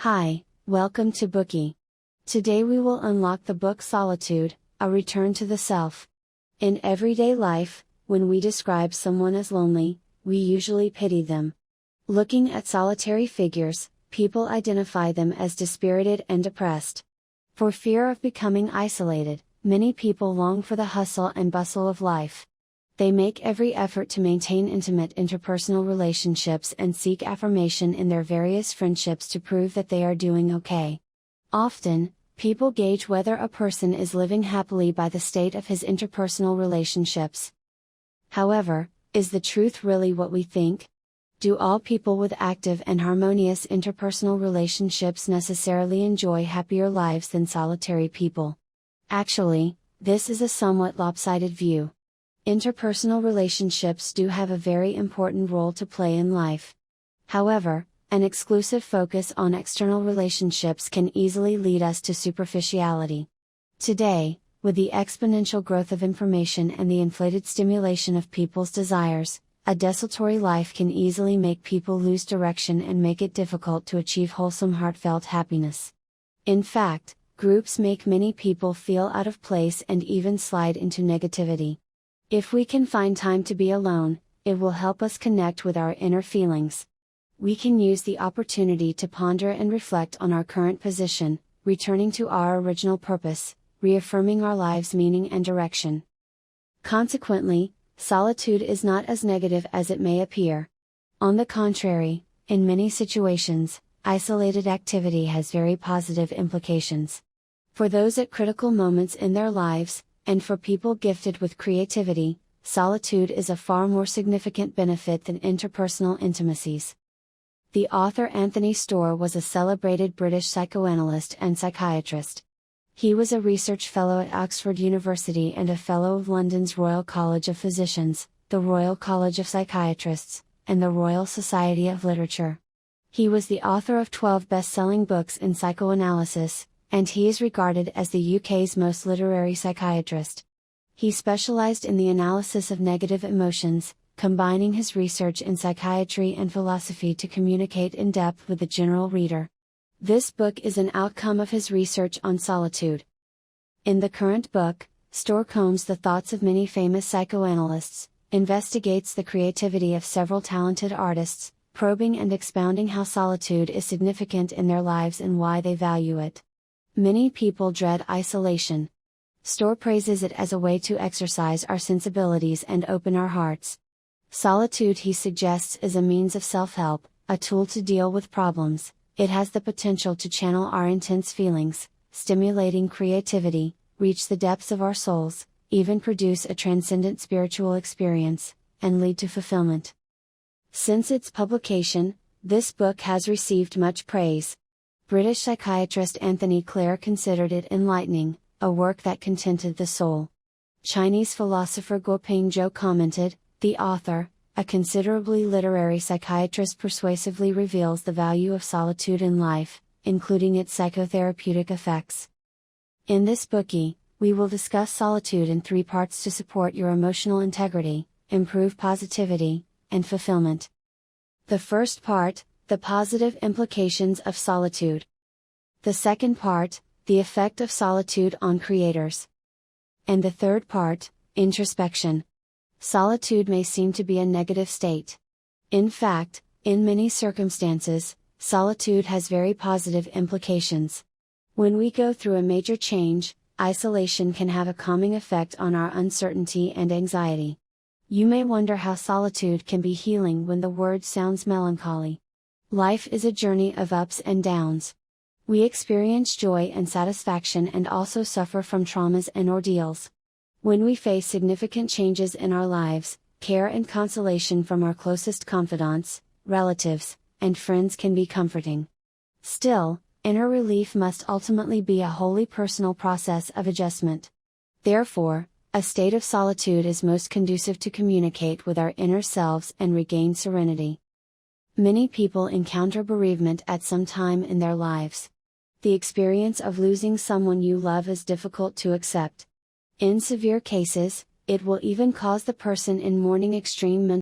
Hi, welcome to Bookie. Today we will unlock the book Solitude, A Return to the Self. In everyday life, when we describe someone as lonely, we usually pity them. Looking at solitary figures, people identify them as dispirited and depressed. For fear of becoming isolated, many people long for the hustle and bustle of life. They make every effort to maintain intimate interpersonal relationships and seek affirmation in their various friendships to prove that they are doing okay. Often, people gauge whether a person is living happily by the state of his interpersonal relationships. However, is the truth really what we think? Do all people with active and harmonious interpersonal relationships necessarily enjoy happier lives than solitary people? Actually, this is a somewhat lopsided view. Interpersonal relationships do have a very important role to play in life. However, an exclusive focus on external relationships can easily lead us to superficiality. Today, with the exponential growth of information and the inflated stimulation of people's desires, a desultory life can easily make people lose direction and make it difficult to achieve wholesome heartfelt happiness. In fact, groups make many people feel out of place and even slide into negativity. If we can find time to be alone, it will help us connect with our inner feelings. We can use the opportunity to ponder and reflect on our current position, returning to our original purpose, reaffirming our life's meaning and direction. Consequently, solitude is not as negative as it may appear. On the contrary, in many situations, isolated activity has very positive implications. For those at critical moments in their lives, and for people gifted with creativity, solitude is a far more significant benefit than interpersonal intimacies. The author Anthony Storr was a celebrated British psychoanalyst and psychiatrist. He was a research fellow at Oxford University and a fellow of London's Royal College of Physicians, the Royal College of Psychiatrists, and the Royal Society of Literature. He was the author of 12 best-selling books in psychoanalysis, and he is regarded as the UK's most literary psychiatrist. He specialized in the analysis of negative emotions, combining his research in psychiatry and philosophy to communicate in depth with the general reader. This book is an outcome of his research on solitude. In the current book, Storr combs the thoughts of many famous psychoanalysts, investigates the creativity of several talented artists, probing and expounding how solitude is significant in their lives and why they value it. Many people dread isolation. Storr praises it as a way to exercise our sensibilities and open our hearts. Solitude, he suggests, is a means of self-help, a tool to deal with problems. It has the potential to channel our intense feelings, stimulating creativity, reach the depths of our souls, even produce a transcendent spiritual experience, and lead to fulfillment. Since its publication, this book has received much praise. British psychiatrist Anthony Clare considered it enlightening, a work that contented the soul. Chinese philosopher Guoping Zhou commented, "The author, a considerably literary psychiatrist, persuasively reveals the value of solitude in life, including its psychotherapeutic effects." In this bookie, we will discuss solitude in 3 parts to support your emotional integrity, improve positivity, and fulfillment. The first part, the positive implications of solitude. The second part, the effect of solitude on creators. And the third part, introspection. Solitude may seem to be a negative state. In fact, in many circumstances, solitude has very positive implications. When we go through a major change, isolation can have a calming effect on our uncertainty and anxiety. You may wonder how solitude can be healing when the word sounds melancholy. Life is a journey of ups and downs. We experience joy and satisfaction and also suffer from traumas and ordeals. When we face significant changes in our lives, care and consolation from our closest confidants, relatives, and friends can be comforting. Still, inner relief must ultimately be a wholly personal process of adjustment. Therefore, a state of solitude is most conducive to communicate with our inner selves and regain serenity. Many people encounter bereavement at some time in their lives. The experience of losing someone you love is difficult to accept. In severe cases, it will even cause the person in mourning extreme mental